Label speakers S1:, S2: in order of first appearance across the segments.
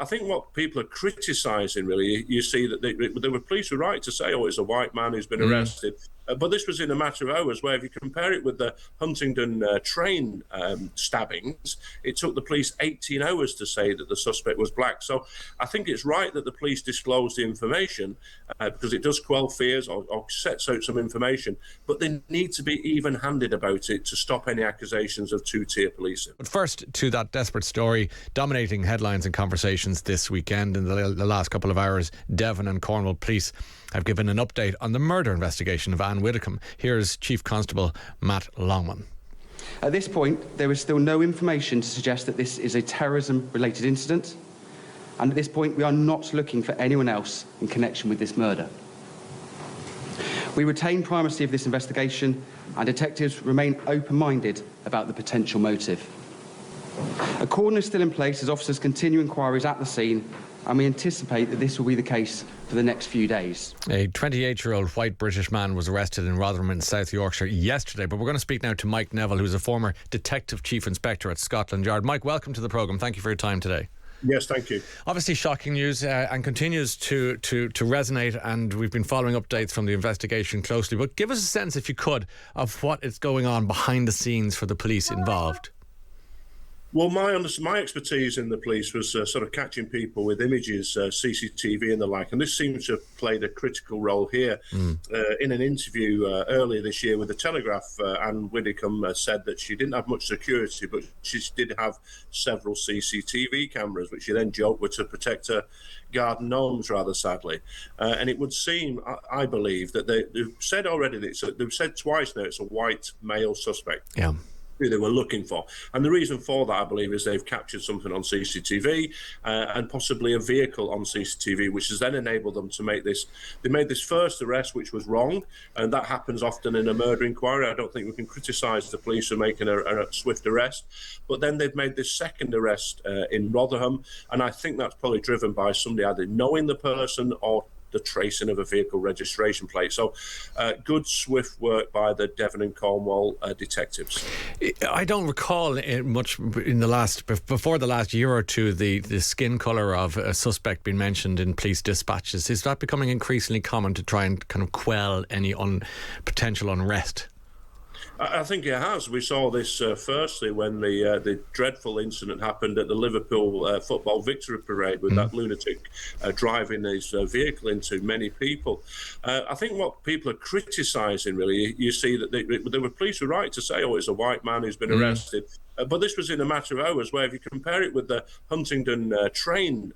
S1: I think what people are criticising, really, you see that the police were right to say, oh, it's a white man who's been arrested. But this was in a matter of hours, where if you compare it with the Huntingdon train stabbings, it took the police 18 hours to say that the suspect was black. So I think it's right that the police disclose the information because it does quell fears or sets out some information, but they need to be even-handed about it to stop any accusations of two-tier policing.
S2: But first, to that desperate story dominating headlines and conversations this weekend. In the last couple of hours, Devon and Cornwall police have given an update on the murder investigation of Ann Widdecombe. Here's Chief Constable Matt Longman.
S3: At this point, there is still no information to suggest that this is a terrorism-related incident, and at this point, we are not looking for anyone else in connection with this murder. We retain primacy of this investigation, and detectives remain open-minded about the potential motive. A cordon is still in place as officers continue inquiries at the scene, and we anticipate that this will be the case for the next few days.
S2: A 28-year-old white British man was arrested in Rotherham in South Yorkshire yesterday, but we're going to speak now to Mike Neville, who's a former Detective Chief Inspector at Scotland Yard. Mike, welcome to the programme. Thank you for your time today.
S1: Yes, thank you.
S2: Obviously shocking news and continues to resonate, and we've been following updates from the investigation closely, but give us a sense, if you could, of what is going on behind the scenes for the police involved.
S1: Well, my expertise in the police was sort of catching people with images, CCTV and the like, and this seems to have played a critical role here. In an interview earlier this year with the Telegraph, Ann Widdecombe said that she didn't have much security, but she did have several CCTV cameras, which she then joked were to protect her garden gnomes, rather sadly. And it would seem, I believe, that they've said already, that they've said twice now it's a white male suspect.
S2: Yeah.
S1: Who they were looking for. And the reason for that, I believe, is they've captured something on CCTV and possibly a vehicle on CCTV, which has then enabled them to make this. They made this first arrest, which was wrong, and that happens often in a murder inquiry. I don't think we can criticise the police for making a swift arrest, but then they've made this second arrest in Rotherham, and I think that's probably driven by somebody either knowing the person or the tracing of a vehicle registration plate. So good, swift work by the Devon and Cornwall detectives.
S2: I don't recall much in before the last year or two, the skin colour of a suspect being mentioned in police dispatches. Is that becoming increasingly common to try and kind of quell any potential unrest?
S1: I think it has. We saw this firstly when the dreadful incident happened at the Liverpool football victory parade with that lunatic driving his vehicle into many people. I think what people are criticising, really, you see that the police were right to say, oh, it's a white man who's been arrested. But this was in a matter of hours, where if you compare it with the Huntingdon train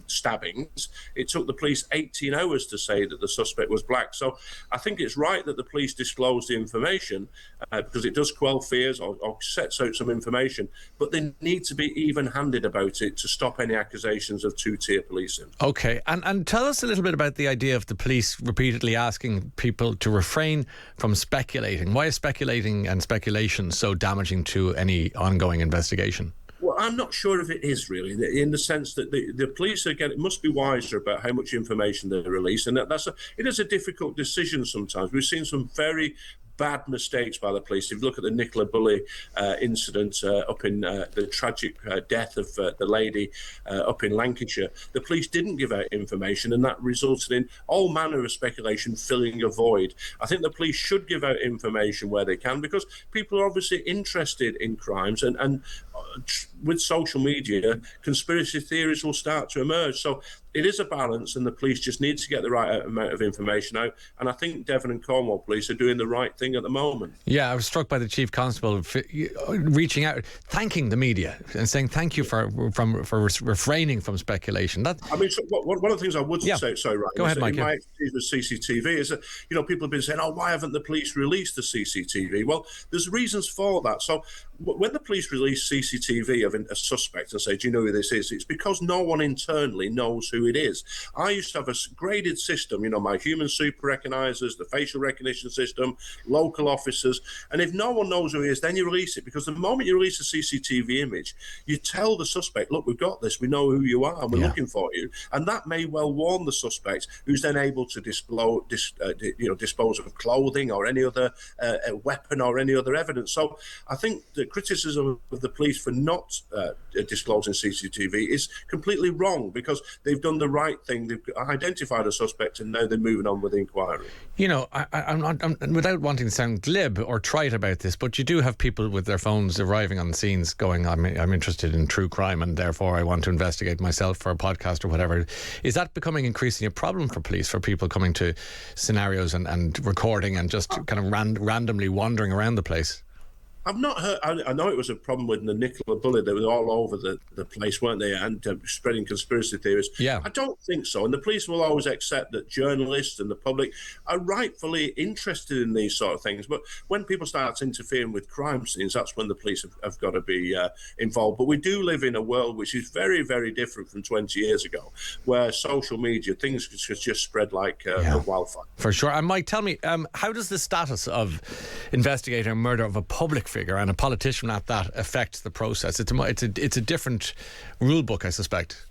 S1: stabbings, it took the police 18 hours to say that the suspect was black. So I think it's right that the police disclose the information because it does quell fears or sets out some information, but they need to be even-handed about it to stop any accusations of two-tier policing. OK, and tell us a little bit about the idea of the police repeatedly asking people to refrain from speculating. Why is speculating and speculation so damaging to any ongoing investigation? Well, I'm not sure if it is, really, in the sense that the police must be wiser about how much information they release, and it is a difficult decision sometimes. We've seen some very bad mistakes by the police. If you look at the Nicola Bulley incident up in the tragic death of the lady up in Lancashire, the police didn't give out information, and that resulted in all manner of speculation filling a void. I think the police should give out information where they can, because people are obviously interested in crimes, and with social media, conspiracy theories will start to emerge. So it is a balance, and the police just need to get the right amount of information out. And I think Devon and Cornwall police are doing the right thing at the moment. Yeah,
S2: I was struck by the Chief Constable reaching out, thanking the media and saying thank you for refraining from speculation.
S1: I mean, so one of the things I would say, sorry, Ryan,
S2: go ahead, Mike.
S1: My expertise with CCTV is that, people have been saying, oh, why haven't the police released the CCTV? Well, there's reasons for that. So when the police release CCTV of a suspect and say, do you know who this is? It's because no one internally knows who it is. I used to have a graded system, my human super recognizers, the facial recognition system, local officers, and if no one knows who he is, then you release it, because the moment you release a CCTV image, you tell the suspect, look, we've got this, we know who you are, and we're looking for you, and that may well warn the suspect, who's then able to dispose of clothing or any other weapon or any other evidence. So I think the the criticism of the police for not disclosing CCTV is completely wrong, because they've done the right thing. They've identified a suspect, and now they're moving on with the inquiry.
S2: You know, I'm without wanting to sound glib or trite about this, but you do have people with their phones arriving on the scenes going, I'm interested in true crime and therefore I want to investigate myself for a podcast or whatever. Is that becoming increasingly a problem for police, for people coming to scenarios and recording and just kind of randomly wandering around the place?
S1: I've not heard. I know it was a problem with the Nicola Bully. They were all over the place, weren't they? And spreading conspiracy theories.
S2: Yeah.
S1: I don't think so. And the police will always accept that journalists and the public are rightfully interested in these sort of things. But when people start interfering with crime scenes, that's when the police have got to be involved. But we do live in a world which is very, very different from 20 years ago, where social media, things just spread like wildfire.
S2: For sure. And Mike, tell me, how does the status of investigating a murder of a public figure and a politician at that affect the process? It's a different rule book, I suspect.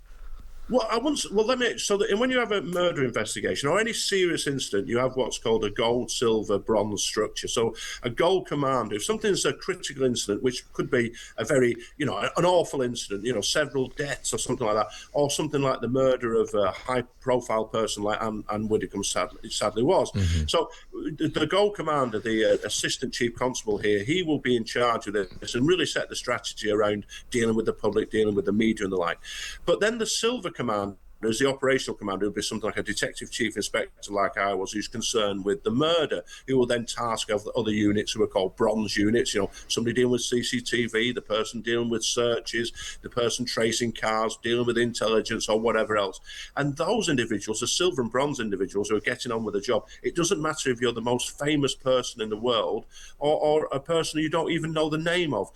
S1: Well, so that when you have a murder investigation or any serious incident, you have what's called a gold, silver, bronze structure. So a gold commander, if something's a critical incident, which could be a very, an awful incident, several deaths or something like that, or something like the murder of a high-profile person like Ann Widdecombe sadly was. Mm-hmm. So the gold commander, the assistant chief constable here, he will be in charge of this and really set the strategy around dealing with the public, dealing with the media and the like. But then the silver commander is the operational commander, who would be something like a detective chief inspector like I was, who's concerned with the murder, who will then task other units who are called bronze units, somebody dealing with CCTV, the person dealing with searches, the person tracing cars, dealing with intelligence or whatever else. And those individuals, the silver and bronze individuals who are getting on with the job, it doesn't matter if you're the most famous person in the world or a person you don't even know the name of.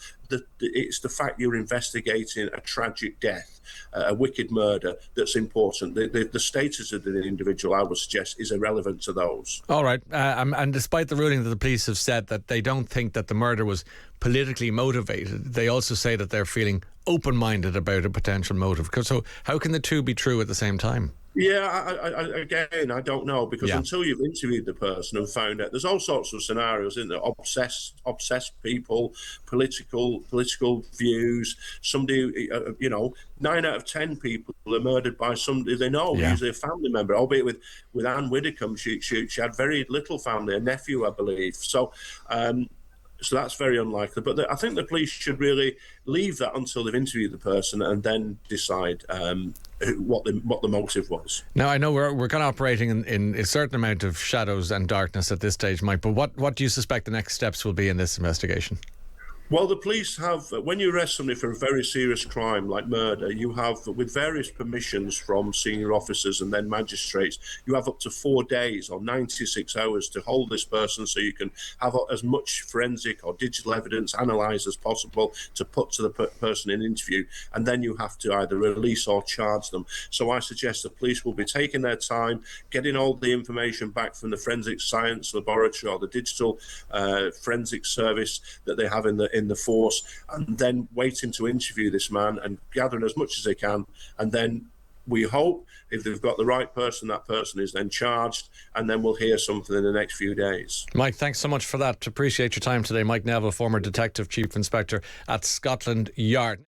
S1: It's the fact you're investigating a tragic death, a wicked murder, that's important. The status of the individual, I would suggest, is irrelevant to those.
S2: All right. And despite the ruling that the police have said that they don't think that the murder was politically motivated, they also say that they're feeling open-minded about a potential motive. So how can the two be true at the same time?
S1: Yeah, I don't know, because until you've interviewed the person and found out, there's all sorts of scenarios, isn't there? Obsessed people, political views. Somebody, 9 out of 10 people are murdered by somebody they know, usually a family member. Albeit with Ann Widdecombe, she had very little family, a nephew, I believe. So that's very unlikely. But I think the police should really leave that until they've interviewed the person and then decide what the motive was. Now,
S2: I know we're kind of operating in a certain amount of shadows and darkness at this stage, Mike, but what do you suspect the next steps will be in this investigation?
S1: Well, the police have, when you arrest somebody for a very serious crime like murder, you have, with various permissions from senior officers and then magistrates, you have up to 4 days or 96 hours to hold this person, so you can have as much forensic or digital evidence analysed as possible to put to the person in interview, and then you have to either release or charge them. So I suggest the police will be taking their time, getting all the information back from the forensic science laboratory or the digital forensic service that they have in the force, and then waiting to interview this man and gathering as much as they can, and then we hope if they've got the right person, that person is then charged, and then we'll hear something in the next few days.
S2: Mike, thanks so much for that. Appreciate your time today. Mike Neville, former Detective Chief Inspector at Scotland Yard.